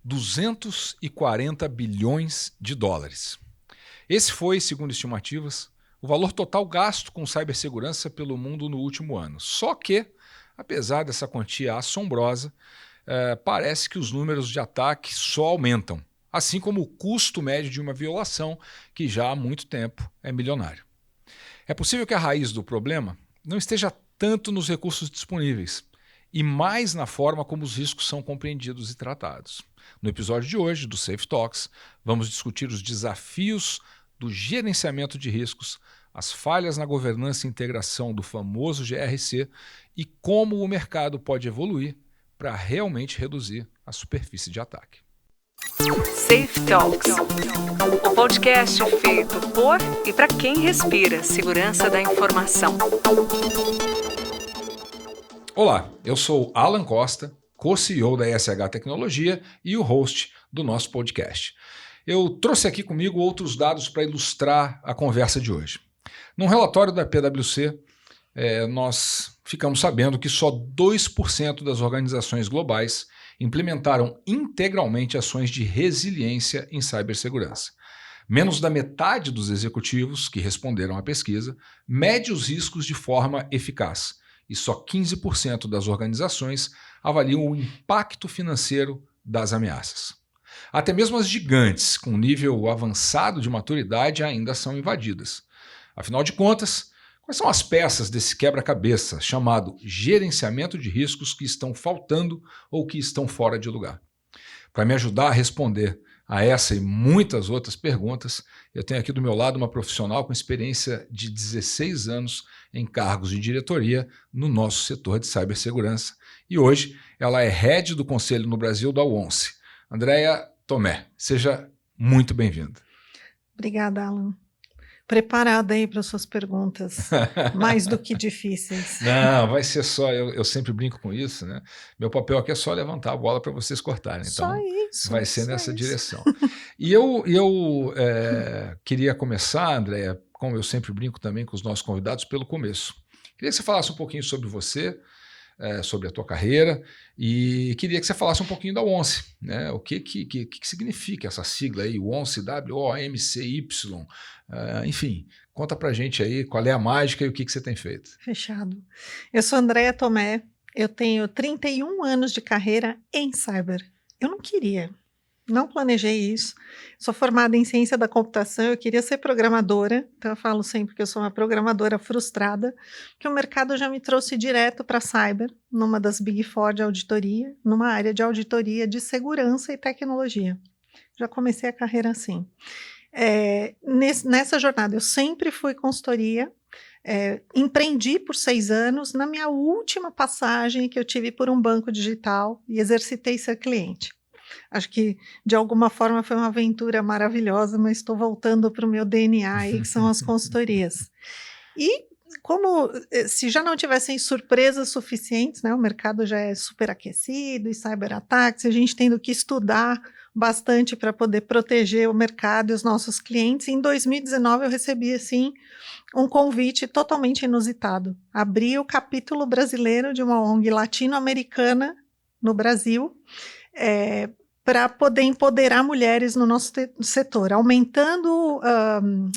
240 bilhões de dólares. Esse foi, segundo estimativas, o valor total gasto com cibersegurança pelo mundo no último ano. Só que, apesar dessa quantia assombrosa, parece que os números de ataque só aumentam, assim como o custo médio de uma violação, que já há muito tempo é milionário. É possível que a raiz do problema não esteja tanto nos recursos disponíveis, e mais na forma como os riscos são compreendidos e tratados. No episódio de hoje do Safe Talks, vamos discutir os desafios do gerenciamento de riscos, as falhas na governança e integração do famoso GRC e como o mercado pode evoluir para realmente reduzir a superfície de ataque. Safe Talks, o podcast feito por e para quem respira segurança da informação. Olá, eu sou Alan Costa, co-CEO da ESH Tecnologia e o host do nosso podcast. Eu trouxe aqui comigo outros dados para ilustrar a conversa de hoje. Num relatório da PwC, nós ficamos sabendo que só 2% das organizações globais implementaram integralmente ações de resiliência em cibersegurança. Menos da metade dos executivos que responderam à pesquisa mede os riscos de forma eficaz, e só 15% das organizações avaliam o impacto financeiro das ameaças. Até mesmo as gigantes, com nível avançado de maturidade, ainda são invadidas. Afinal de contas, quais são as peças desse quebra-cabeça chamado gerenciamento de riscos que estão faltando ou que estão fora de lugar? Para me ajudar a responder a essa e muitas outras perguntas, eu tenho aqui do meu lado uma profissional com experiência de 16 anos em cargos de diretoria no nosso setor de cibersegurança. E hoje ela é head do Conselho no Brasil da ONCE. Andréia Tomé, seja muito bem-vinda. Obrigada, Alan. Preparada aí para as suas perguntas, mais do que difíceis. Não, vai ser só, eu sempre brinco com isso, né? Meu papel aqui é só levantar a bola para vocês cortarem. Então, só isso. Vai ser nessa direção. E eu queria começar, Andréia, como eu sempre brinco também com os nossos convidados, pelo começo. Queria que você falasse um pouquinho sobre você, sobre a tua carreira, e queria que você falasse um pouquinho da ONCE, né? O que significa essa sigla aí, ONCE, W-O-M-C-Y, enfim, conta pra gente aí qual é a mágica e o que você tem feito. Fechado. Eu sou Andréia Tomé, eu tenho 31 anos de carreira em cyber. Eu não queria, não planejei isso. Sou formada em ciência da computação, eu queria ser programadora, então eu falo sempre que eu sou uma programadora frustrada, que o mercado já me trouxe direto para cyber, numa das Big Four de auditoria, numa área de auditoria de segurança e tecnologia. Já comecei a carreira assim. Nessa jornada eu sempre fui consultoria, empreendi por 6 anos, na minha última passagem que eu tive por um banco digital e exercitei ser cliente. Acho que, de alguma forma, foi uma aventura maravilhosa, mas estou voltando para o meu DNA aí, que são as consultorias. E como se já não tivessem surpresas suficientes, né, o mercado já é superaquecido e cyberataques, a gente tendo que estudar bastante para poder proteger o mercado e os nossos clientes. Em 2019 eu recebi assim um convite totalmente inusitado. Abri o capítulo brasileiro de uma ONG latino-americana no Brasil, para poder empoderar mulheres no nosso setor, aumentando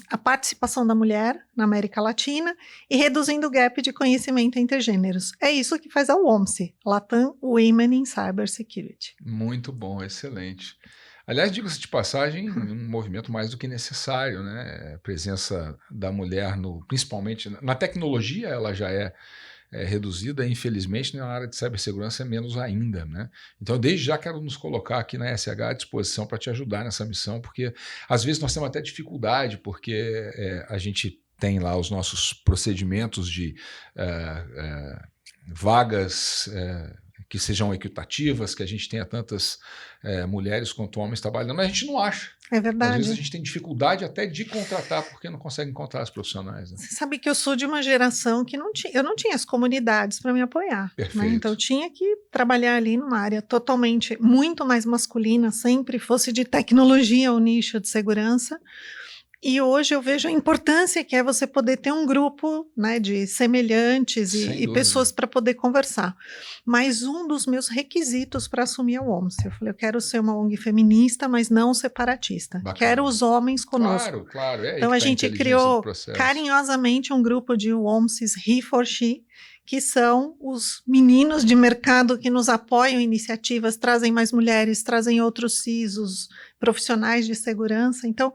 a participação da mulher na América Latina e reduzindo o gap de conhecimento entre gêneros. É isso que faz a OMSE, Latam Women in Cybersecurity. Muito bom, excelente. Aliás, diga-se de passagem, um movimento mais do que necessário, né? A presença da mulher, principalmente na tecnologia, ela já é reduzida, infelizmente, na área de cibersegurança é menos ainda, né? Então, desde já quero nos colocar aqui na ESH à disposição para te ajudar nessa missão, porque às vezes nós temos até dificuldade, porque a gente tem lá os nossos procedimentos de vagas que sejam equitativas, que a gente tenha tantas mulheres quanto homens trabalhando, mas a gente não acha. É verdade. Às vezes a gente tem dificuldade até de contratar, porque não consegue encontrar os profissionais. Né? Você sabe que eu sou de uma geração que eu não tinha as comunidades para me apoiar. Perfeito. Né? Então eu tinha que trabalhar ali numa área totalmente, muito mais masculina, sempre fosse de tecnologia ou nicho de segurança. E hoje eu vejo a importância que é você poder ter um grupo, né, de semelhantes e pessoas para poder conversar. Mas um dos meus requisitos para assumir a OMS, eu falei, eu quero ser uma ONG feminista, mas não separatista. Bacana. Quero os homens conosco. Claro. É aí então que a tá gente inteligência criou do processo. carinhosamente um grupo de OMSs He for She, que são os meninos de mercado que nos apoiam em iniciativas, trazem mais mulheres, trazem outros CISOs, profissionais de segurança. Então,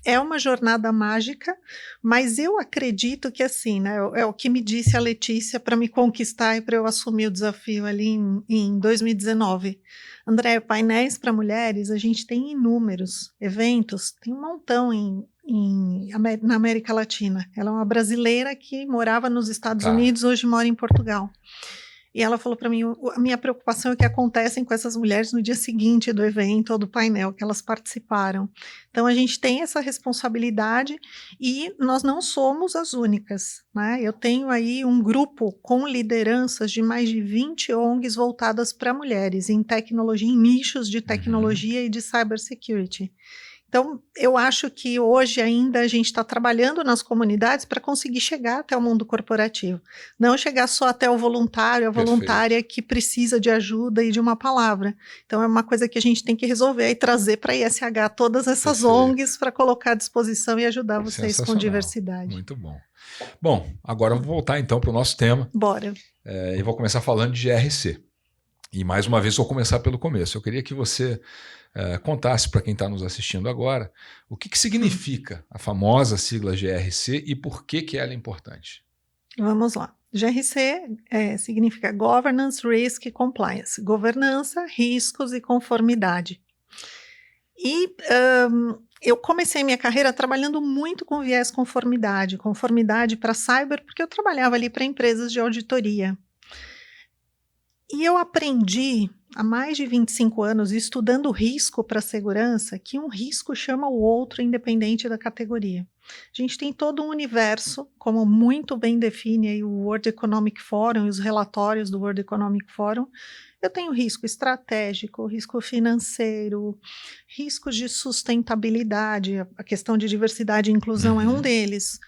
é uma jornada mágica, mas eu acredito que assim, né, é o que me disse a Letícia para me conquistar e para eu assumir o desafio ali em 2019. André, painéis para mulheres, a gente tem inúmeros eventos, tem um montão na América Latina. Ela é uma brasileira que morava nos Estados Unidos, hoje mora em Portugal. E ela falou para mim, a minha preocupação é o que acontecem com essas mulheres no dia seguinte do evento ou do painel que elas participaram. Então a gente tem essa responsabilidade e nós não somos as únicas, né? Eu tenho aí um grupo com lideranças de mais de 20 ONGs voltadas para mulheres em tecnologia, em nichos de tecnologia e de cybersecurity. Então, eu acho que hoje ainda a gente está trabalhando nas comunidades para conseguir chegar até o mundo corporativo. Não chegar só até o voluntário, a voluntária que precisa de ajuda e de uma palavra. Então, é uma coisa que a gente tem que resolver e trazer para a ISH todas essas ONGs para colocar à disposição e ajudar vocês com diversidade. Muito bom. Bom, agora eu vou voltar então para o nosso tema. Bora. E vou começar falando de GRC. E mais uma vez vou começar pelo começo. Eu queria que você contasse para quem está nos assistindo agora o que significa a famosa sigla GRC e por que ela é importante. Vamos lá. GRC significa Governance, Risk e Compliance. Governança, riscos e conformidade. E eu comecei minha carreira trabalhando muito com viés conformidade para cyber, porque eu trabalhava ali para empresas de auditoria. E eu aprendi há mais de 25 anos, estudando risco para segurança, que um risco chama o outro independente da categoria. A gente tem todo um universo, como muito bem define aí o World Economic Forum e os relatórios do World Economic Forum. Eu tenho risco estratégico, risco financeiro, riscos de sustentabilidade, a questão de diversidade e inclusão é um deles.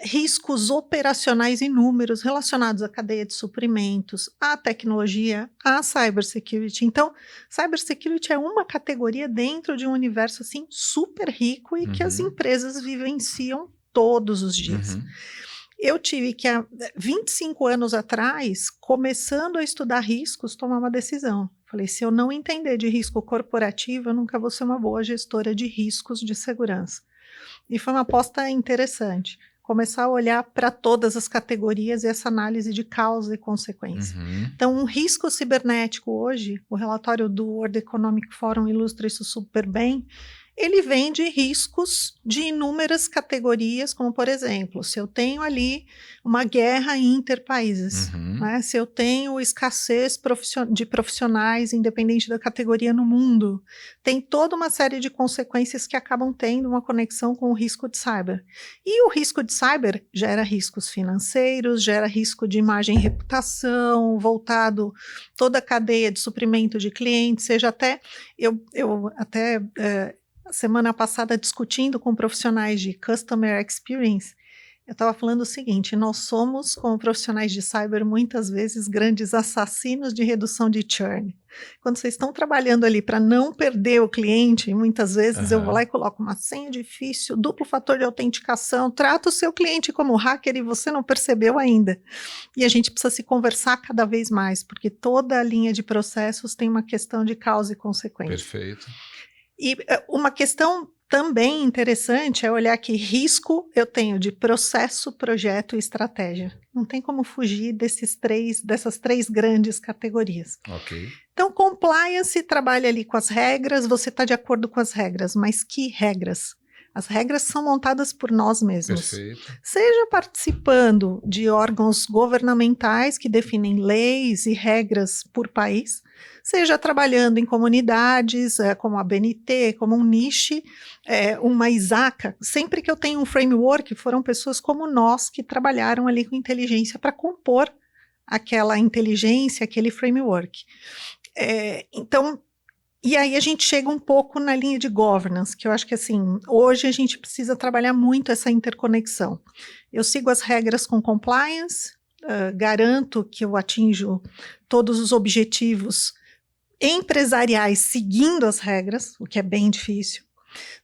Riscos operacionais inúmeros relacionados à cadeia de suprimentos, à tecnologia, à cybersecurity. Então, cybersecurity é uma categoria dentro de um universo assim super rico e que as empresas vivenciam todos os dias. Eu tive que, há 25 anos atrás, começando a estudar riscos, tomar uma decisão. Falei, se eu não entender de risco corporativo, eu nunca vou ser uma boa gestora de riscos de segurança. E foi uma aposta interessante, começar a olhar para todas as categorias e essa análise de causa e consequência. Então, um risco cibernético hoje, o relatório do World Economic Forum ilustra isso super bem, ele vem de riscos de inúmeras categorias, como, por exemplo, se eu tenho ali uma guerra interpaíses, né? Se eu tenho escassez de profissionais, independente da categoria no mundo, tem toda uma série de consequências que acabam tendo uma conexão com o risco de cyber. E o risco de cyber gera riscos financeiros, gera risco de imagem e reputação, voltado toda a cadeia de suprimento de clientes, seja até... semana passada, discutindo com profissionais de Customer Experience, eu estava falando o seguinte, nós somos, como profissionais de cyber, muitas vezes grandes assassinos de redução de churn. Quando vocês estão trabalhando ali para não perder o cliente, muitas vezes eu vou lá e coloco uma senha difícil, duplo fator de autenticação, trato o seu cliente como hacker e você não percebeu ainda. E a gente precisa se conversar cada vez mais, porque toda a linha de processos tem uma questão de causa e consequência. Perfeito. E uma questão também interessante é olhar que risco eu tenho de processo, projeto e estratégia. Não tem como fugir dessas três grandes categorias. Ok. Então, compliance trabalha ali com as regras, você está de acordo com as regras, mas que regras? As regras são montadas por nós mesmos. Perfeito. Seja participando de órgãos governamentais que definem leis e regras por país, seja trabalhando em comunidades, como a BNT, como um NIST, uma ISACA. Sempre que eu tenho um framework, foram pessoas como nós que trabalharam ali com inteligência para compor aquela inteligência, aquele framework. Então, E aí a gente chega um pouco na linha de governance, que eu acho que assim, hoje a gente precisa trabalhar muito essa interconexão. Eu sigo as regras com compliance, garanto que eu atinjo todos os objetivos empresariais seguindo as regras, o que é bem difícil.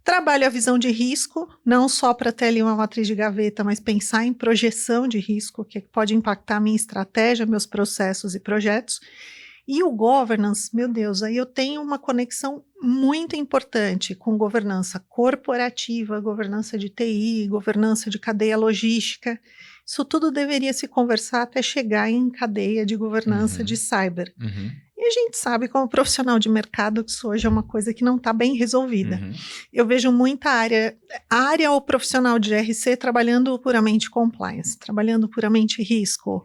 Trabalho a visão de risco, não só para ter ali uma matriz de gaveta, mas pensar em projeção de risco, que pode impactar a minha estratégia, meus processos e projetos. E o governance, meu Deus, aí eu tenho uma conexão muito importante com governança corporativa, governança de TI, governança de cadeia logística. Isso tudo deveria se conversar até chegar em cadeia de governança de cyber. E a gente sabe, como profissional de mercado, que isso hoje é uma coisa que não está bem resolvida. Eu vejo muita área ou profissional de GRC trabalhando puramente compliance, trabalhando puramente risco.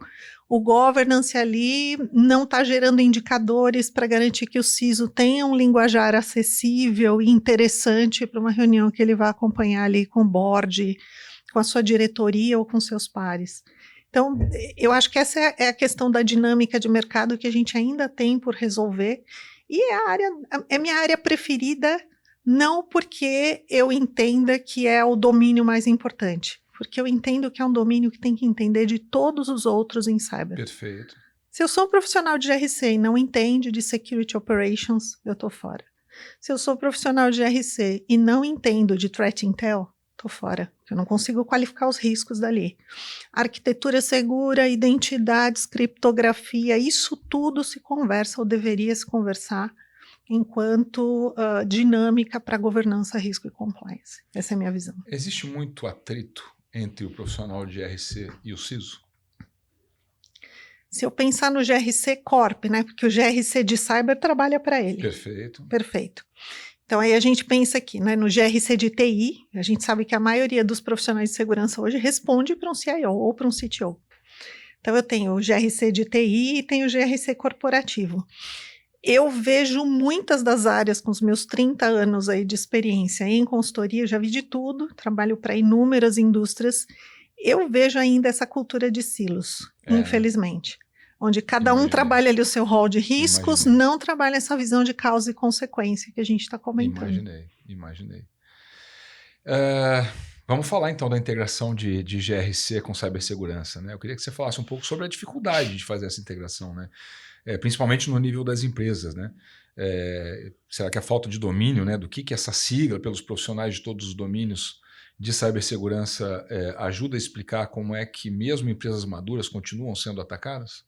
O governance ali não está gerando indicadores para garantir que o CISO tenha um linguajar acessível e interessante para uma reunião que ele vai acompanhar ali com o board, com a sua diretoria ou com seus pares. Então, eu acho que essa é a questão da dinâmica de mercado que a gente ainda tem por resolver. E é minha área preferida, não porque eu entenda que é o domínio mais importante, porque eu entendo que é um domínio que tem que entender de todos os outros em cyber. Perfeito. Se eu sou um profissional de GRC e não entende de Security Operations, eu estou fora. Se eu sou profissional de GRC e não entendo de Threat Intel, estou fora. Eu não consigo qualificar os riscos dali. Arquitetura segura, identidades, criptografia, isso tudo se conversa ou deveria se conversar enquanto dinâmica para governança, risco e compliance. Essa é a minha visão. Existe muito atrito entre o profissional de GRC e o CISO? Se eu pensar no GRC Corp, né, porque o GRC de cyber trabalha para ele. Perfeito. Perfeito. Então, aí a gente pensa aqui, né, no GRC de TI, a gente sabe que a maioria dos profissionais de segurança hoje responde para um CIO ou para um CTO. Então, eu tenho o GRC de TI e tenho o GRC corporativo. Eu vejo muitas das áreas com os meus 30 anos aí de experiência em consultoria, eu já vi de tudo, trabalho para inúmeras indústrias, eu vejo ainda essa cultura de silos, infelizmente. Onde cada um trabalha ali o seu rol de riscos, não trabalha essa visão de causa e consequência que a gente está comentando. Imaginei. Vamos falar então da integração de GRC com cibersegurança, né? Eu queria que você falasse um pouco sobre a dificuldade de fazer essa integração, né? Principalmente no nível das empresas, né? Será que a falta de domínio, né, do que essa sigla pelos profissionais de todos os domínios de cibersegurança ajuda a explicar como é que mesmo empresas maduras continuam sendo atacadas?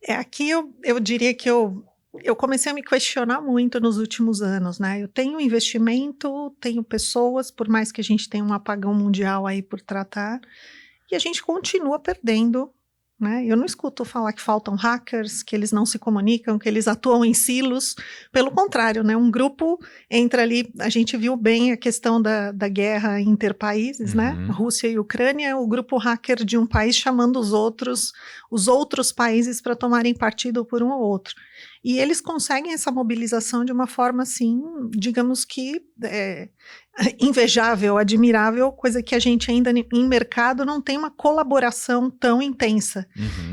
Aqui eu diria que eu comecei a me questionar muito nos últimos anos, né? Eu tenho investimento, tenho pessoas, por mais que a gente tenha um apagão mundial aí por tratar, e a gente continua perdendo, né? Eu não escuto falar que faltam hackers, que eles não se comunicam, que eles atuam em silos. Pelo contrário, né? Um grupo entra ali, a gente viu bem a questão da guerra interpaíses, né? Rússia e Ucrânia, o grupo hacker de um país chamando os outros países para tomarem partido por um ou outro. E eles conseguem essa mobilização de uma forma, assim, digamos que invejável, admirável, coisa que a gente ainda em mercado não tem uma colaboração tão intensa.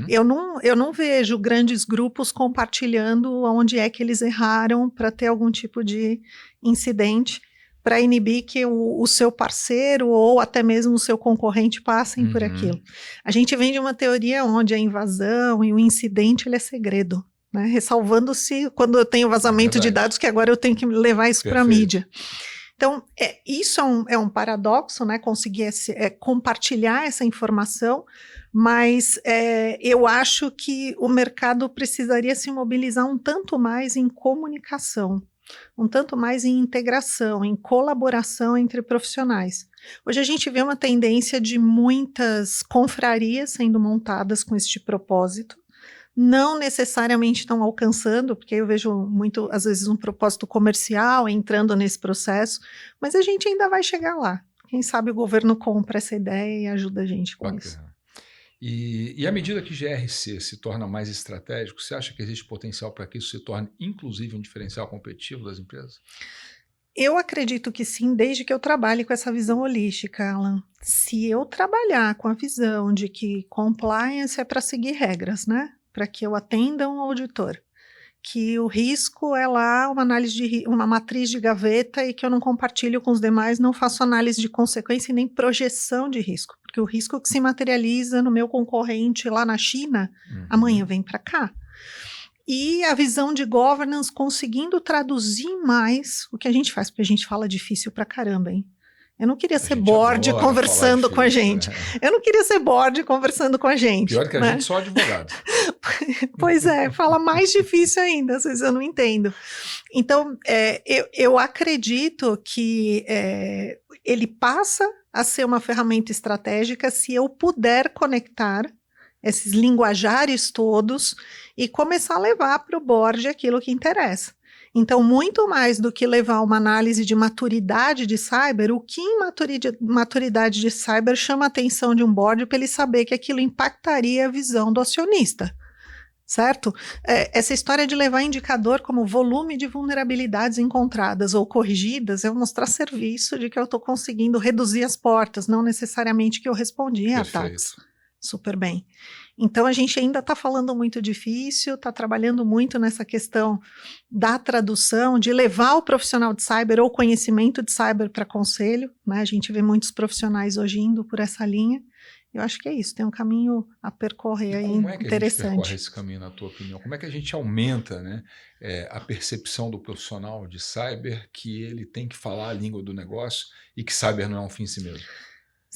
Eu não vejo grandes grupos compartilhando onde é que eles erraram para ter algum tipo de incidente, para inibir que o seu parceiro ou até mesmo o seu concorrente passem por aquilo. A gente vem de uma teoria onde a invasão e o incidente ele é segredo. Né, ressalvando-se quando eu tenho vazamento de dados, que agora eu tenho que levar isso para a mídia. Então, isso é um paradoxo, né, conseguir compartilhar essa informação, mas eu acho que o mercado precisaria se mobilizar um tanto mais em comunicação, um tanto mais em integração, em colaboração entre profissionais. Hoje a gente vê uma tendência de muitas confrarias sendo montadas com este propósito, não necessariamente estão alcançando, porque eu vejo muito, às vezes, um propósito comercial entrando nesse processo, mas a gente ainda vai chegar lá. Quem sabe o governo compra essa ideia e ajuda a gente com isso. E à medida que GRC se torna mais estratégico, você acha que existe potencial para que isso se torne, inclusive, um diferencial competitivo das empresas? Eu acredito que sim, desde que eu trabalhe com essa visão holística, Alan. Se eu trabalhar com a visão de que compliance é para seguir regras, né? Para que eu atenda um auditor, que o risco é lá uma análise uma matriz de gaveta e que eu não compartilho com os demais, não faço análise de consequência e nem projeção de risco, porque o risco que se materializa no meu concorrente lá na China, amanhã vem para cá. E a visão de governance conseguindo traduzir mais o que a gente faz, porque a gente fala difícil pra caramba, hein? Eu não queria ser board conversando com a gente. Eu não queria ser board conversando com a gente. Pior que a gente só advogado. Pois é, fala mais difícil ainda, às vezes eu não entendo. Então, eu acredito que ele passa a ser uma ferramenta estratégica se eu puder conectar esses linguajares todos e começar a levar para o board aquilo que interessa. Então, muito mais do que levar uma análise de maturidade de cyber, o que em maturidade de cyber chama a atenção de um board para ele saber que aquilo impactaria a visão do acionista, certo? Essa história de levar indicador como volume de vulnerabilidades encontradas ou corrigidas é mostrar serviço de que eu estou conseguindo reduzir as portas, não necessariamente que eu respondi a ataques. Super bem. Então, a gente ainda está falando muito difícil, está trabalhando muito nessa questão da tradução, de levar o profissional de cyber ou conhecimento de cyber para conselho, né? A gente vê muitos profissionais hoje indo por essa linha. Eu acho que é isso, tem um caminho a percorrer aí interessante. Como é que a gente percorre esse caminho, na tua opinião? Como é que a gente aumenta, né, a percepção do profissional de cyber que ele tem que falar a língua do negócio e que cyber não é um fim em si mesmo?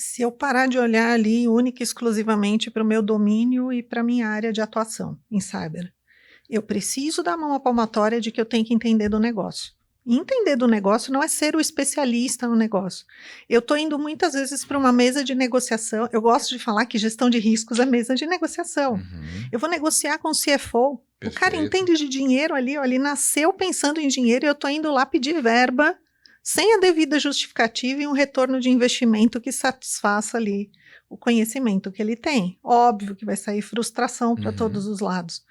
Se eu parar de olhar ali única e exclusivamente para o meu domínio e para a minha área de atuação em cyber, eu preciso dar uma palmatória de que eu tenho que entender do negócio. E entender do negócio não é ser o especialista no negócio. Eu estou indo muitas vezes para uma mesa de negociação. Eu gosto de falar que gestão de riscos é mesa de negociação. Eu vou negociar com o CFO. Perfeito. O cara entende de dinheiro ali, ó, ele nasceu pensando em dinheiro e eu estou indo lá pedir verba sem a devida justificativa e um retorno de investimento que satisfaça ali o conhecimento que ele tem. Óbvio que vai sair frustração para todos os lados.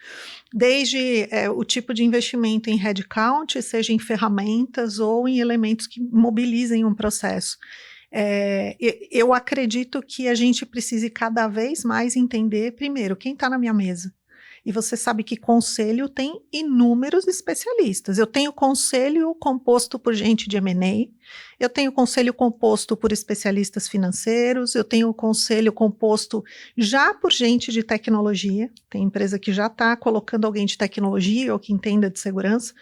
Desde o tipo de investimento em headcount, seja em ferramentas ou em elementos que mobilizem um processo. Eu acredito que a gente precise cada vez mais entender, primeiro, quem está na minha mesa. E você sabe que conselho tem inúmeros especialistas. Eu tenho conselho composto por gente de M&A, eu tenho conselho composto por especialistas financeiros, eu tenho conselho composto já por gente de tecnologia, tem empresa que já está colocando alguém de tecnologia ou que entenda de segurança,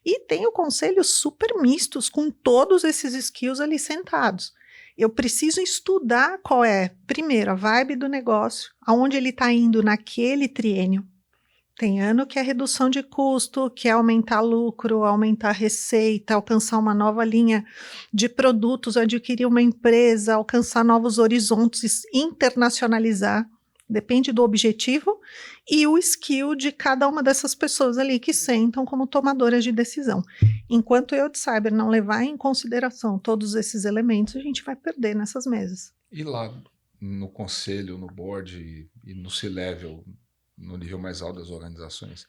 e tenho conselhos super mistos com todos esses skills ali sentados. Eu preciso estudar qual é, primeiro, a vibe do negócio, aonde ele está indo naquele triênio. Tem ano que é redução de custo, que é aumentar lucro, aumentar receita, alcançar uma nova linha de produtos, adquirir uma empresa, alcançar novos horizontes, internacionalizar. Depende do objetivo e o skill de cada uma dessas pessoas ali que sentam como tomadoras de decisão. Enquanto eu de cyber não levar em consideração todos esses elementos, a gente vai perder nessas mesas. E lá no conselho, no board e no C-level, no nível mais alto das organizações,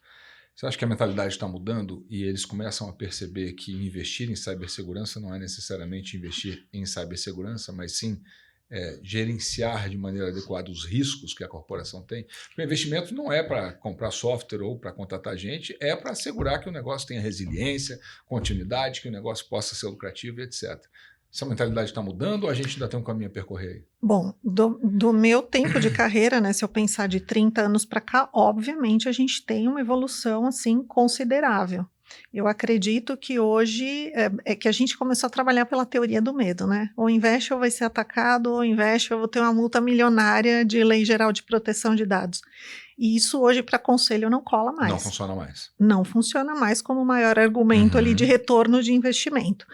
você acha que a mentalidade está mudando e eles começam a perceber que investir em cibersegurança não é necessariamente investir em cibersegurança, mas sim gerenciar de maneira adequada os riscos que a corporação tem? O investimento não é para comprar software ou para contratar gente, é para assegurar que o negócio tenha resiliência, continuidade, que o negócio possa ser lucrativo, etc. Essa mentalidade está mudando ou a gente ainda tem um caminho a percorrer aí? Bom, do meu tempo de carreira, né, se eu pensar de 30 anos para cá, obviamente a gente tem uma evolução assim considerável. Eu acredito que hoje é que a gente começou a trabalhar pela teoria do medo, né? Ou investe ou vai ser atacado, ou investe ou vou ter uma multa milionária de Lei Geral de Proteção de Dados. E isso hoje para conselho não cola mais. Não funciona mais. Não funciona mais como maior argumento ali de retorno de investimento.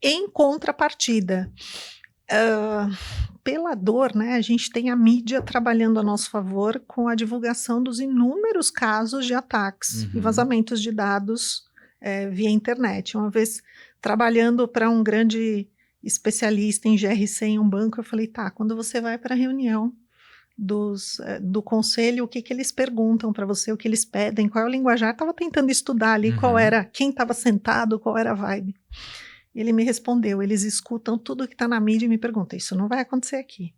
Em contrapartida, pela dor, né, a gente tem a mídia trabalhando a nosso favor com a divulgação dos inúmeros casos de ataques e vazamentos de dados via internet. Uma vez trabalhando para um grande especialista em GRC em um banco, eu falei, tá, quando você vai para a reunião do conselho, o que eles perguntam para você, o que eles pedem, qual é o linguajar? Estava tentando estudar ali qual era, quem estava sentado, qual era a vibe. Ele me respondeu, eles escutam tudo que está na mídia e me perguntam, isso não vai acontecer aqui.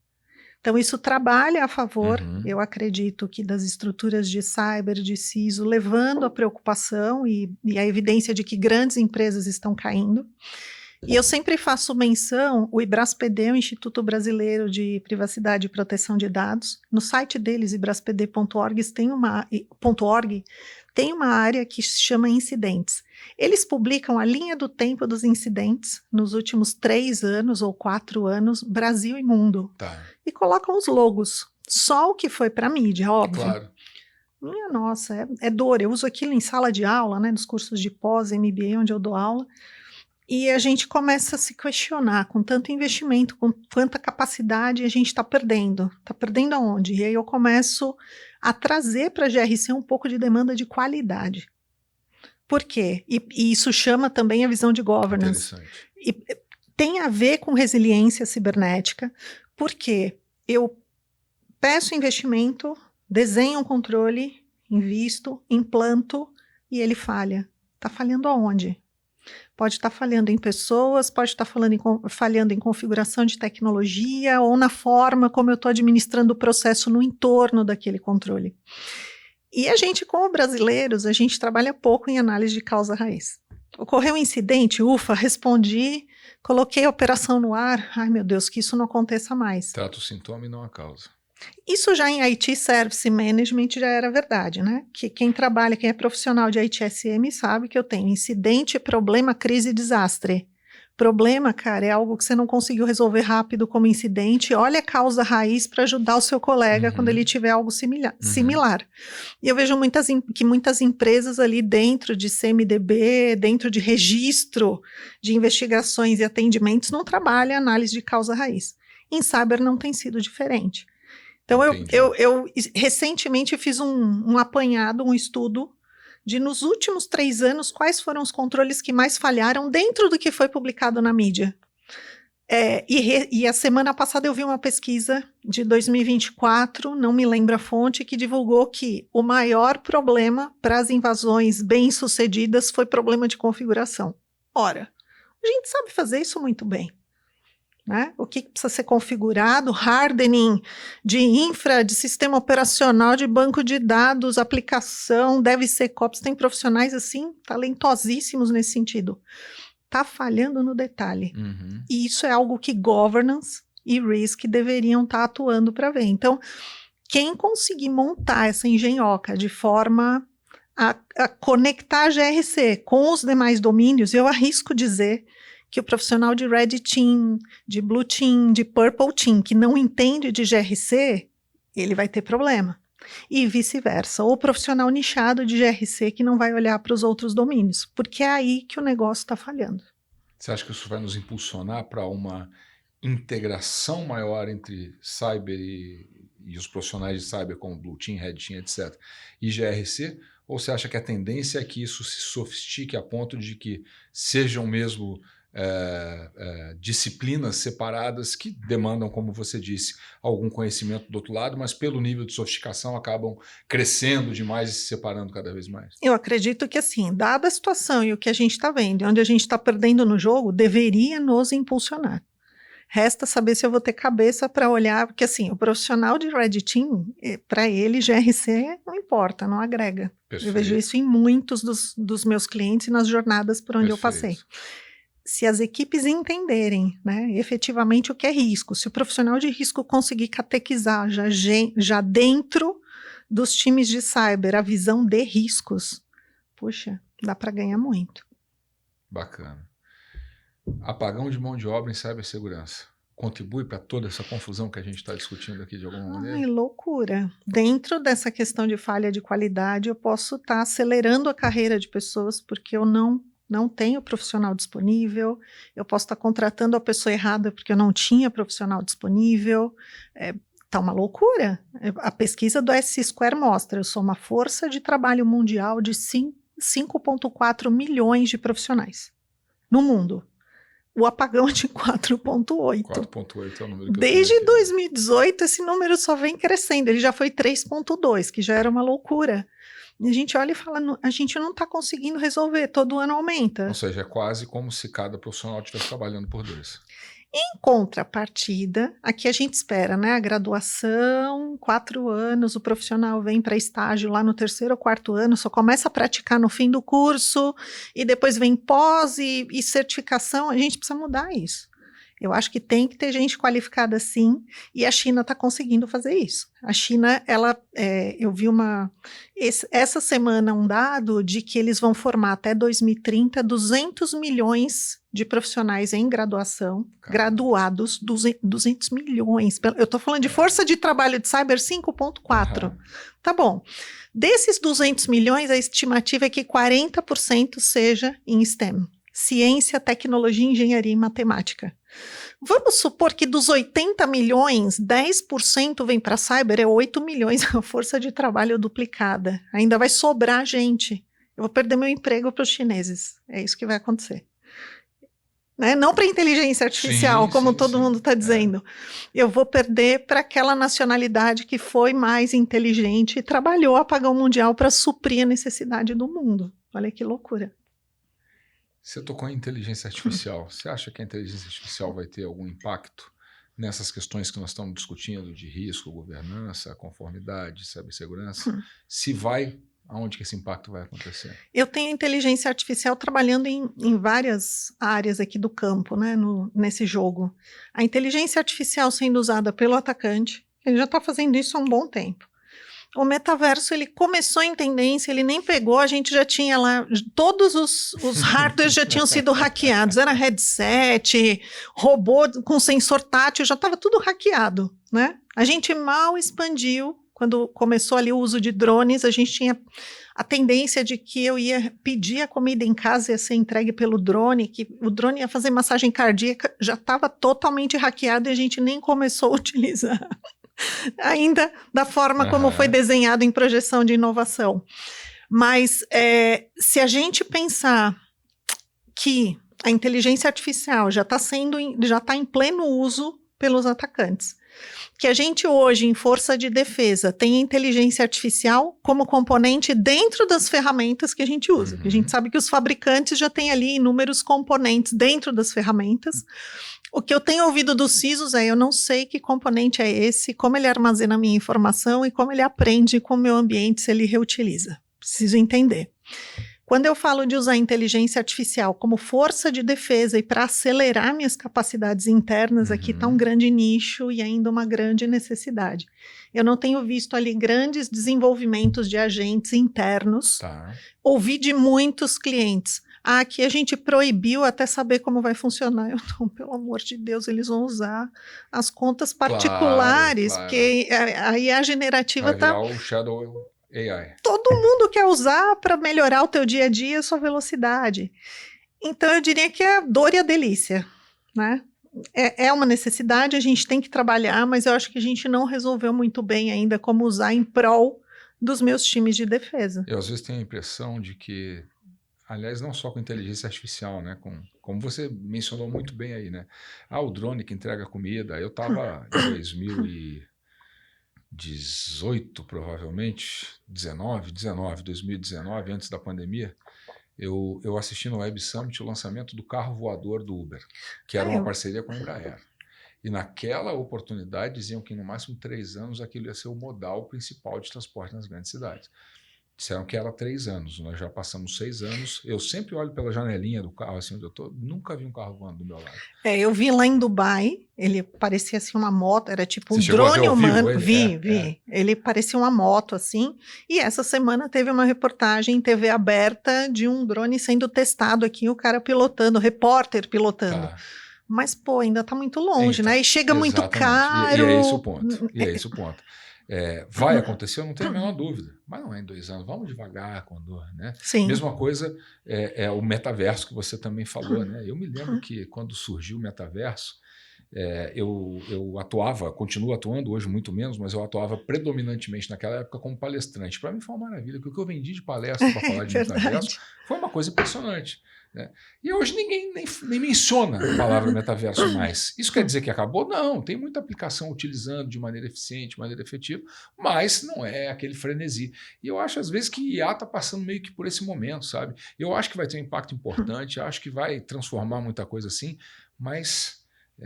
Então, isso trabalha a favor, Uhum. eu acredito que das estruturas de cyber, de CISO, levando a preocupação e a evidência de que grandes empresas estão caindo. E eu sempre faço menção, o IBRASPD, o Instituto Brasileiro de Privacidade e Proteção de Dados, no site deles, ibraspd.org, tem uma área que se chama incidentes. Eles publicam a linha do tempo dos incidentes nos últimos 3 anos ou 4 anos, Brasil e mundo. Tá. E colocam os logos. Só o que foi para a mídia, óbvio. Claro. Minha nossa, é dor. Eu uso aquilo em sala de aula, né, nos cursos de pós, MBA, onde eu dou aula. E a gente começa a se questionar, com tanto investimento, com quanta capacidade a gente está perdendo. Está perdendo aonde? E aí eu começo a trazer para a GRC um pouco de demanda de qualidade. Por quê? E isso chama também a visão de governance. Interessante. E tem a ver com resiliência cibernética, porque eu peço investimento, desenho um controle, invisto, implanto e ele falha. Está falhando aonde? Pode estar falhando em pessoas, pode estar falhando em configuração de tecnologia ou na forma como eu estou administrando o processo no entorno daquele controle. E a gente, como brasileiros, a gente trabalha pouco em análise de causa raiz. Ocorreu um incidente, ufa, respondi, coloquei a operação no ar, ai meu Deus, que isso não aconteça mais. Trata o sintoma e não a causa. Isso já em IT Service Management já era verdade, né? Que quem trabalha, quem é profissional de ITSM sabe que eu tenho incidente, problema, crise e desastre. Problema, cara, é algo que você não conseguiu resolver rápido como incidente. Olha a causa raiz para ajudar o seu colega quando ele tiver algo similar. E eu vejo que muitas empresas ali dentro de CMDB, dentro de registro de investigações e atendimentos, não trabalham análise de causa raiz. Em cyber não tem sido diferente. Então, eu recentemente fiz um apanhado, um estudo de nos últimos 3 anos, quais foram os controles que mais falharam dentro do que foi publicado na mídia. E a semana passada eu vi uma pesquisa de 2024, não me lembro a fonte, que divulgou que o maior problema para as invasões bem-sucedidas foi problema de configuração. Ora, a gente sabe fazer isso muito bem. Né? O que precisa ser configurado, hardening de infra, de sistema operacional, de banco de dados, aplicação, DevSecOps, tem profissionais assim, talentosíssimos nesse sentido. Está falhando no detalhe. E isso é algo que governance e risk deveriam estar atuando para ver. Então, quem conseguir montar essa engenhoca de forma a conectar a GRC com os demais domínios, eu arrisco dizer que o profissional de Red Team, de Blue Team, de Purple Team, que não entende de GRC, ele vai ter problema. E vice-versa. Ou o profissional nichado de GRC que não vai olhar para os outros domínios, porque é aí que o negócio está falhando. Você acha que isso vai nos impulsionar para uma integração maior entre cyber e os profissionais de cyber como Blue Team, Red Team, etc., e GRC? Ou você acha que a tendência é que isso se sofistique a ponto de que sejam mesmo disciplinas separadas que demandam, como você disse, algum conhecimento do outro lado, mas pelo nível de sofisticação acabam crescendo demais e se separando cada vez mais? Eu acredito que, assim, dada a situação e o que a gente está vendo, onde a gente está perdendo no jogo, deveria nos impulsionar. Resta saber se eu vou ter cabeça para olhar, porque assim, o profissional de Red Team, para ele, GRC não importa, não agrega. Perfeito. Eu vejo isso em muitos dos meus clientes e nas jornadas por onde eu passei. Se as equipes entenderem, né, efetivamente o que é risco, se o profissional de risco conseguir catequizar já dentro dos times de cyber a visão de riscos, puxa, dá para ganhar muito. Bacana. Apagão de mão de obra em cibersegurança contribui para toda essa confusão que a gente está discutindo aqui de alguma maneira? Ai, loucura. Dentro dessa questão de falha de qualidade, eu posso estar acelerando a carreira de pessoas porque eu não tenho profissional disponível, eu posso estar contratando a pessoa errada porque eu não tinha profissional disponível, tá uma loucura. A pesquisa do S-Square mostra, eu sou uma força de trabalho mundial de 5,4 milhões de profissionais no mundo. O apagão é de 4,8. 4,8 é o número que Desde 2018, esse número só vem crescendo. Ele já foi 3,2, que já era uma loucura. E a gente olha e fala, a gente não está conseguindo resolver, todo ano aumenta. Ou seja, é quase como se cada profissional estivesse trabalhando por 2. Em contrapartida, aqui a gente espera, né? A graduação, 4 anos, o profissional vem para estágio lá no 3º ou 4º ano, só começa a praticar no fim do curso, e depois vem pós e certificação. A gente precisa mudar isso. Eu acho que tem que ter gente qualificada sim, e a China está conseguindo fazer isso. A China, eu vi essa semana um dado de que eles vão formar até 2030 200 milhões de profissionais em graduação, graduados, 200 milhões. Eu estou falando de força de trabalho de cyber 5.4. Tá bom. Desses 200 milhões, a estimativa é que 40% seja em STEM. Ciência, tecnologia, engenharia e matemática. Vamos supor que dos 80 milhões, 10% vem para cyber, é 8 milhões a força de trabalho duplicada. Ainda vai sobrar gente. Eu vou perder meu emprego para os chineses. É isso que vai acontecer. Né? Não para inteligência artificial, como todo mundo está dizendo. Eu vou perder para aquela nacionalidade que foi mais inteligente e trabalhou a apagão mundial para suprir a necessidade do mundo. Olha que loucura. Você tocou em inteligência artificial. Você acha que a inteligência artificial vai ter algum impacto nessas questões que nós estamos discutindo de risco, governança, conformidade, cibersegurança? Se vai, aonde que esse impacto vai acontecer? Eu tenho inteligência artificial trabalhando em várias áreas aqui do campo, né, nesse jogo. A inteligência artificial sendo usada pelo atacante, ele já está fazendo isso há um bom tempo. O metaverso, ele começou em tendência, ele nem pegou, a gente já tinha lá, todos os hardwares já tinham sido hackeados, era headset, robô com sensor tátil, já estava tudo hackeado, né? A gente mal expandiu, quando começou ali o uso de drones, a gente tinha a tendência de que eu ia pedir a comida em casa, ia ser entregue pelo drone, que o drone ia fazer massagem cardíaca, já estava totalmente hackeado e a gente nem começou a utilizar. Ainda da forma como foi desenhado em projeção de inovação. Mas se a gente pensar que a inteligência artificial já está em pleno uso pelos atacantes, que a gente hoje em força de defesa tem a inteligência artificial como componente dentro das ferramentas que a gente usa. A gente sabe que os fabricantes já têm ali inúmeros componentes dentro das ferramentas. O que eu tenho ouvido dos CISOs eu não sei que componente é esse, como ele armazena a minha informação e como ele aprende com o meu ambiente se ele reutiliza. Preciso entender. Quando eu falo de usar a inteligência artificial como força de defesa e para acelerar minhas capacidades internas, aqui está um grande nicho e ainda uma grande necessidade. Eu não tenho visto ali grandes desenvolvimentos de agentes internos. Ouvi de muitos clientes. Aqui a gente proibiu até saber como vai funcionar. Então, pelo amor de Deus, eles vão usar as contas particulares, porque a IA generativa está... o Shadow AI. Todo mundo quer usar para melhorar o teu dia a dia, a sua velocidade. Então, eu diria que é a dor e a delícia, né? É uma necessidade, a gente tem que trabalhar, mas eu acho que a gente não resolveu muito bem ainda como usar em prol dos meus times de defesa. Eu, às vezes, tenho a impressão de que, aliás, não só com inteligência artificial, né? Como você mencionou muito bem aí, né? O drone que entrega comida. Eu estava em 2018, provavelmente, 2019, antes da pandemia, eu assisti no Web Summit o lançamento do carro voador do Uber, que era uma parceria com a Embraer. E naquela oportunidade diziam que no máximo 3 anos aquilo ia ser o modal principal de transporte nas grandes cidades. Disseram que era 3 anos, nós já passamos 6 anos. Eu sempre olho pela janelinha do carro, assim onde eu estou, nunca vi um carro voando do meu lado. Eu vi lá em Dubai, ele parecia assim uma moto, era tipo um drone humano. Vi. Ele parecia uma moto assim, e essa semana teve uma reportagem em TV aberta de um drone sendo testado aqui, o cara pilotando, o repórter pilotando. Mas, pô, ainda está muito longe, né? E chega muito caro. E é esse o ponto. Vai acontecer, eu não tenho a menor dúvida, mas não é em 2 anos, vamos devagar quando, né? Sim. Mesma coisa é o metaverso que você também falou, né? Eu me lembro que quando surgiu o metaverso, eu continuo atuando hoje muito menos, mas eu atuava predominantemente naquela época como palestrante. Para mim foi uma maravilha, porque o que eu vendi de palestra para falar de metaverso foi uma coisa impressionante. Né? E hoje ninguém nem menciona a palavra metaverso mais. Isso quer dizer que acabou? Não, tem muita aplicação utilizando de maneira eficiente, de maneira efetiva, mas não é aquele frenesi. E eu acho às vezes que IA está passando meio que por esse momento, sabe? Eu acho que vai ter um impacto importante, acho que vai transformar muita coisa assim, mas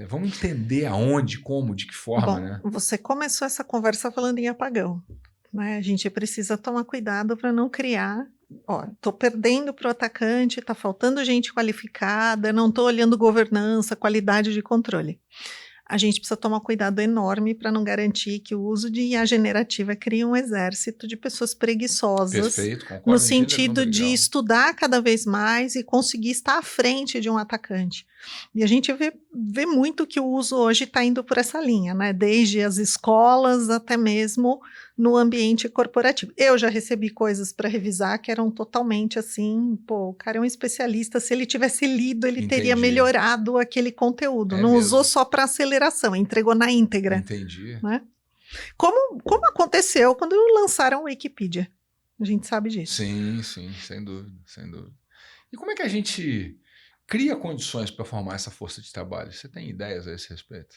Vamos entender aonde, como, de que forma, Bom, né? você começou essa conversa falando em apagão, né? A gente precisa tomar cuidado para não criar. Ó, estou perdendo para o atacante, está faltando gente qualificada, não estou olhando governança, qualidade de controle. A gente precisa tomar cuidado enorme para não garantir que o uso de IA generativa crie um exército de pessoas preguiçosas, Perfeito, concordo no em gênero, sentido número e de grau. estudar cada vez mais e conseguir estar à frente de um atacante. E a gente vê muito que o uso hoje está indo por essa linha, né? Desde as escolas até mesmo no ambiente corporativo. Eu já recebi coisas para revisar que eram totalmente assim, pô, o cara é um especialista, se ele tivesse lido, ele teria Entendi. melhorado aquele conteúdo. É Não mesmo. usou só para aceleração, entregou na íntegra. Entendi. Né? Como aconteceu quando lançaram a Wikipedia. A gente sabe disso. Sim, sem dúvida, sem dúvida. E como é que a gente cria condições para formar essa força de trabalho? Você tem ideias a esse respeito?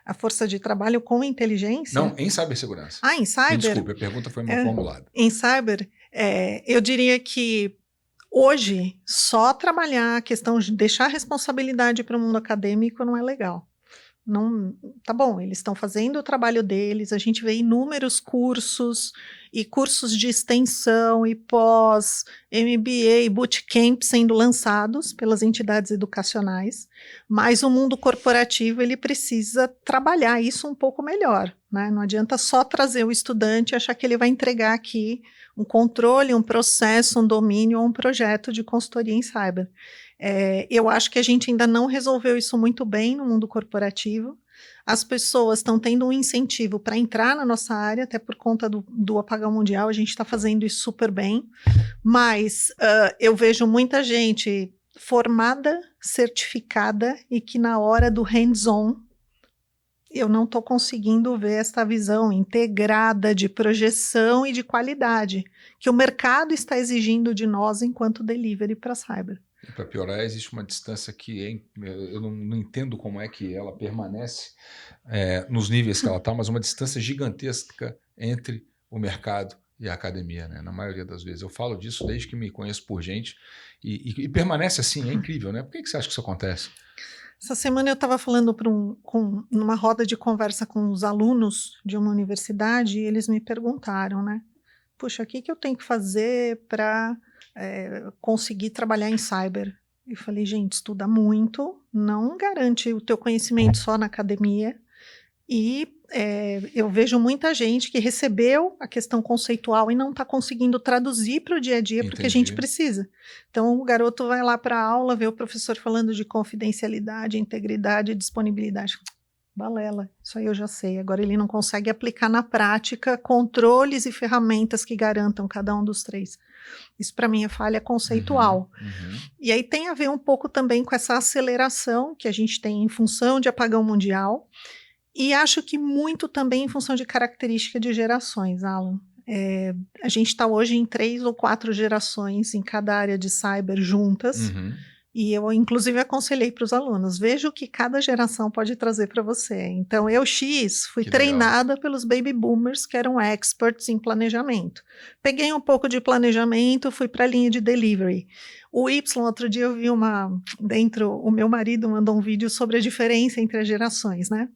A força de trabalho com inteligência? Não, em cibersegurança. Em cyber? Me desculpe, a pergunta foi mal formulada. Em cyber, eu diria que hoje, só trabalhar a questão de deixar a responsabilidade para o mundo acadêmico não é legal. Não, tá bom, eles estão fazendo o trabalho deles, a gente vê inúmeros cursos e cursos de extensão e pós, MBA, bootcamp sendo lançados pelas entidades educacionais, mas o mundo corporativo ele precisa trabalhar isso um pouco melhor, né? Não adianta só trazer o estudante e achar que ele vai entregar aqui um controle, um processo, um domínio ou um projeto de consultoria em cyber. Eu acho que a gente ainda não resolveu isso muito bem no mundo corporativo. As pessoas estão tendo um incentivo para entrar na nossa área, até por conta do apagão mundial, a gente está fazendo isso super bem, mas eu vejo muita gente formada, certificada, e que na hora do hands-on, eu não estou conseguindo ver essa visão integrada de projeção e de qualidade que o mercado está exigindo de nós enquanto delivery para cyber. E para piorar, existe uma distância que eu não entendo como é que ela permanece nos níveis que ela está, mas uma distância gigantesca entre o mercado e a academia, né? Na maioria das vezes. Eu falo disso desde que me conheço por gente e permanece assim, é incrível, né? Por que você acha que isso acontece? Essa semana eu estava falando numa roda de conversa com os alunos de uma universidade e eles me perguntaram, né? Puxa, o que eu tenho que fazer para conseguir trabalhar em cyber? Eu falei, gente, estuda muito, não garante o teu conhecimento só na academia. E eu vejo muita gente que recebeu a questão conceitual e não está conseguindo traduzir para o dia a dia, porque a gente precisa. Então, o garoto vai lá para a aula, vê o professor falando de confidencialidade, integridade, disponibilidade. Balela, isso aí eu já sei. Agora ele não consegue aplicar na prática controles e ferramentas que garantam cada um dos três. Isso para mim é falha conceitual. E aí tem a ver um pouco também com essa aceleração que a gente tem em função de apagão mundial. E acho que muito também em função de característica de gerações, Alan. A gente está hoje em 3 ou 4 gerações em cada área de cyber juntas. E eu, inclusive, aconselhei para os alunos, veja o que cada geração pode trazer para você. Então, eu, X, fui treinada pelos baby boomers, que eram experts em planejamento. Peguei um pouco de planejamento, fui para a linha de delivery. O Y, outro dia eu vi o meu marido mandou um vídeo sobre a diferença entre as gerações, né?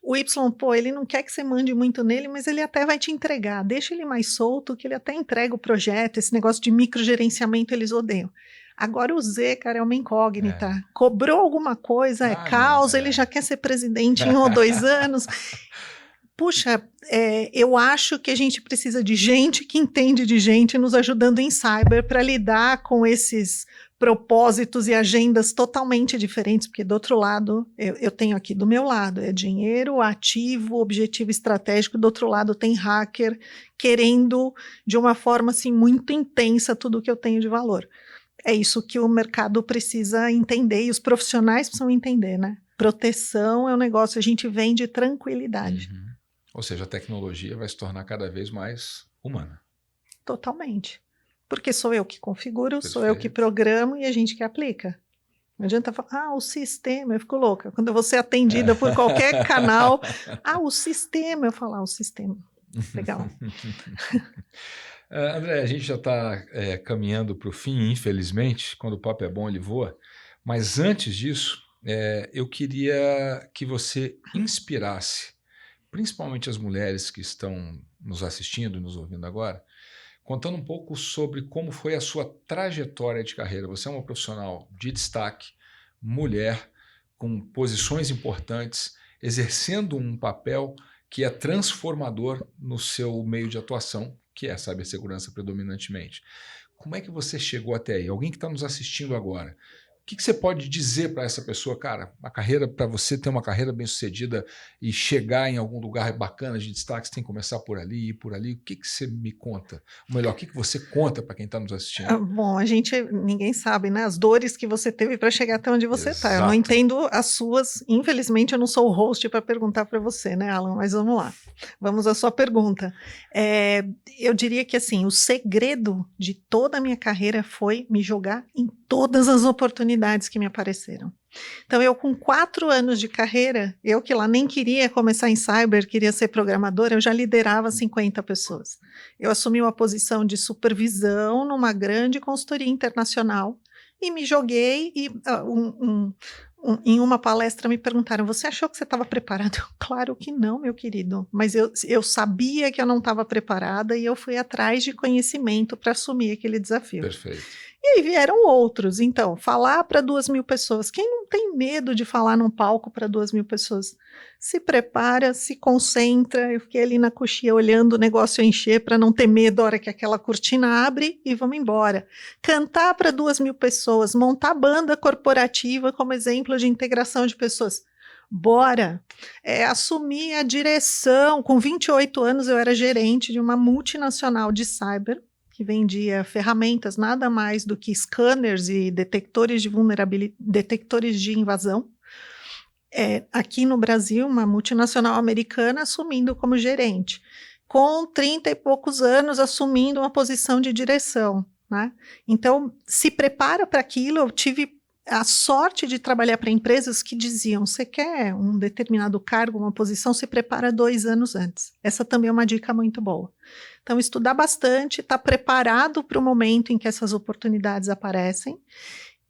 O Y, ele não quer que você mande muito nele, mas ele até vai te entregar. Deixa ele mais solto, que ele até entrega o projeto. Esse negócio de microgerenciamento eles odeiam. Agora o Z, cara, é uma incógnita. Cobrou alguma coisa, causa, ele já quer ser presidente em 1 ou 2 anos. Puxa, eu acho que a gente precisa de gente que entende de gente nos ajudando em cyber para lidar com esses propósitos e agendas totalmente diferentes, porque do outro lado, eu tenho aqui do meu lado, é dinheiro, ativo, objetivo estratégico, do outro lado tem hacker querendo de uma forma assim muito intensa tudo que eu tenho de valor. É isso que o mercado precisa entender e os profissionais precisam entender, né? Proteção é um negócio, a gente vende tranquilidade. Ou seja, a tecnologia vai se tornar cada vez mais humana. Totalmente. Porque sou eu que configuro, sou eu que programo e a gente que aplica. Não adianta falar, o sistema, eu fico louca. Quando eu vou ser atendida por qualquer canal, o sistema, eu falo, o sistema. Legal. André, a gente já está caminhando para o fim, infelizmente. Quando o papo é bom, ele voa. Mas antes disso, eu queria que você inspirasse, principalmente as mulheres que estão nos assistindo e nos ouvindo agora, contando um pouco sobre como foi a sua trajetória de carreira. Você é uma profissional de destaque, mulher, com posições importantes, exercendo um papel que é transformador no seu meio de atuação, que é a cibersegurança predominantemente. Como é que você chegou até aí? Alguém que está nos assistindo agora, o que você pode dizer para essa pessoa, cara, a carreira, para você ter uma carreira bem-sucedida e chegar em algum lugar bacana de destaque, você tem que começar por ali e por ali. O que você me conta? Ou melhor, o que você conta para quem está nos assistindo? Bom, ninguém sabe, né? As dores que você teve para chegar até onde você está. Eu não Exato. entendo as suas. Infelizmente, eu não sou o host para perguntar para você, né, Alan? Mas vamos lá. Vamos à sua pergunta. Eu diria que assim, o segredo de toda a minha carreira foi me jogar em todas as oportunidades que me apareceram. Então, eu com 4 anos de carreira, eu que lá nem queria começar em cyber, queria ser programadora, eu já liderava 50 pessoas. Eu assumi uma posição de supervisão numa grande consultoria internacional e me joguei e em uma palestra me perguntaram, você achou que você estava preparado? Claro que não, meu querido, mas eu sabia que eu não estava preparada e eu fui atrás de conhecimento para assumir aquele desafio. Perfeito. E aí vieram outros. Então, falar para 2.000 pessoas. Quem não tem medo de falar num palco para 2.000 pessoas? Se prepara, se concentra. Eu fiquei ali na coxinha olhando o negócio encher para não ter medo a hora que aquela cortina abre e vamos embora. Cantar para 2.000 pessoas, montar banda corporativa como exemplo de integração de pessoas. Bora! Assumir a direção. Com 28 anos eu era gerente de uma multinacional de cyber, que vendia ferramentas nada mais do que scanners e detectores de vulnerabilidade, detectores de invasão. Aqui no Brasil, uma multinacional americana assumindo como gerente, com 30 e poucos anos assumindo uma posição de direção, né? Então, se prepara para aquilo. Eu tive a sorte de trabalhar para empresas que diziam, você quer um determinado cargo, uma posição, se prepara 2 anos antes. Essa também é uma dica muito boa. Então, estudar bastante, estar preparado para o momento em que essas oportunidades aparecem.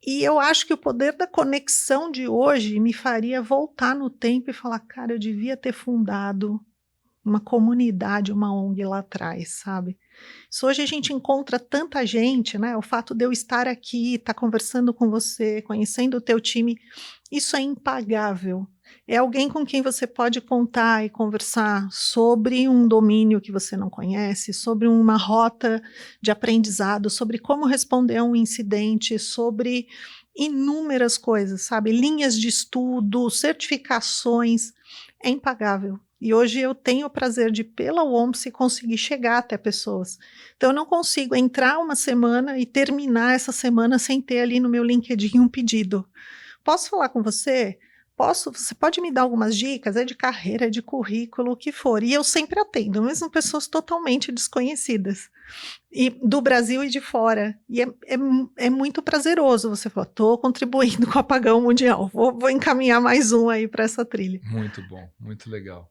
E eu acho que o poder da conexão de hoje me faria voltar no tempo e falar, cara, eu devia ter fundado uma comunidade, uma ONG lá atrás, sabe? Se hoje a gente encontra tanta gente, né? O fato de eu estar aqui, estar conversando com você, conhecendo o teu time, isso é impagável. É alguém com quem você pode contar e conversar sobre um domínio que você não conhece, sobre uma rota de aprendizado, sobre como responder a um incidente, sobre inúmeras coisas, sabe? Linhas de estudo, certificações, é impagável. E hoje eu tenho o prazer de, pela WOMSE, conseguir chegar até pessoas. Então, eu não consigo entrar uma semana e terminar essa semana sem ter ali no meu LinkedIn um pedido. Posso falar com você? Posso? Você pode me dar algumas dicas? É de carreira, é de currículo, o que for. E eu sempre atendo, mesmo pessoas totalmente desconhecidas. E do Brasil e de fora. E é muito prazeroso. Você falar, estou contribuindo com o apagão mundial. Vou encaminhar mais um aí para essa trilha. Muito bom, muito legal.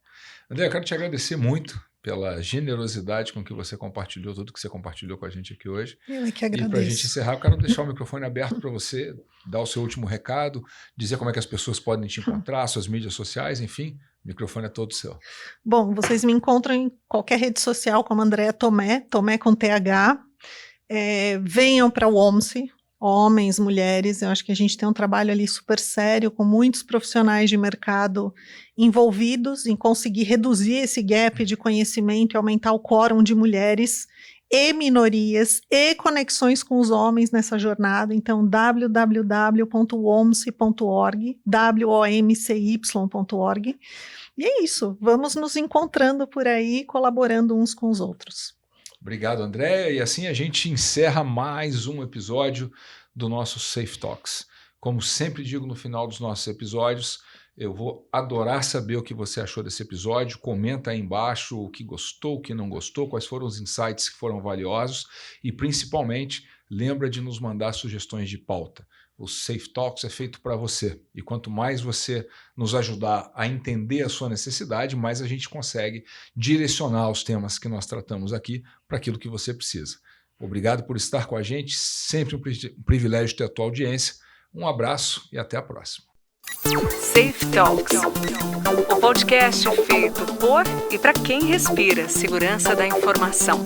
André, eu quero te agradecer muito pela generosidade com que você compartilhou tudo que você compartilhou com a gente aqui hoje. Eu é que agradeço. E para a gente encerrar, eu quero deixar o microfone aberto para você, dar o seu último recado, dizer como é que as pessoas podem te encontrar, suas mídias sociais, enfim, o microfone é todo seu. Bom, vocês me encontram em qualquer rede social como Andréa Tomé, Tomé com TH. Venham para o WOMSE, homens, mulheres. Eu acho que a gente tem um trabalho ali super sério, com muitos profissionais de mercado envolvidos em conseguir reduzir esse gap de conhecimento e aumentar o quórum de mulheres e minorias e conexões com os homens nessa jornada. Então, www.womcy.org, womcy.org. E é isso, vamos nos encontrando por aí, colaborando uns com os outros. Obrigado, André. E assim a gente encerra mais um episódio do nosso Safe Talks. Como sempre digo no final dos nossos episódios, eu vou adorar saber o que você achou desse episódio. Comenta aí embaixo o que gostou, o que não gostou, quais foram os insights que foram valiosos e, principalmente, lembra de nos mandar sugestões de pauta. O Safe Talks é feito para você e quanto mais você nos ajudar a entender a sua necessidade, mais a gente consegue direcionar os temas que nós tratamos aqui para aquilo que você precisa. Obrigado por estar com a gente, sempre um privilégio ter a tua audiência. Um abraço e até a próxima. Safe Talks, o podcast feito por e para quem respira segurança da informação.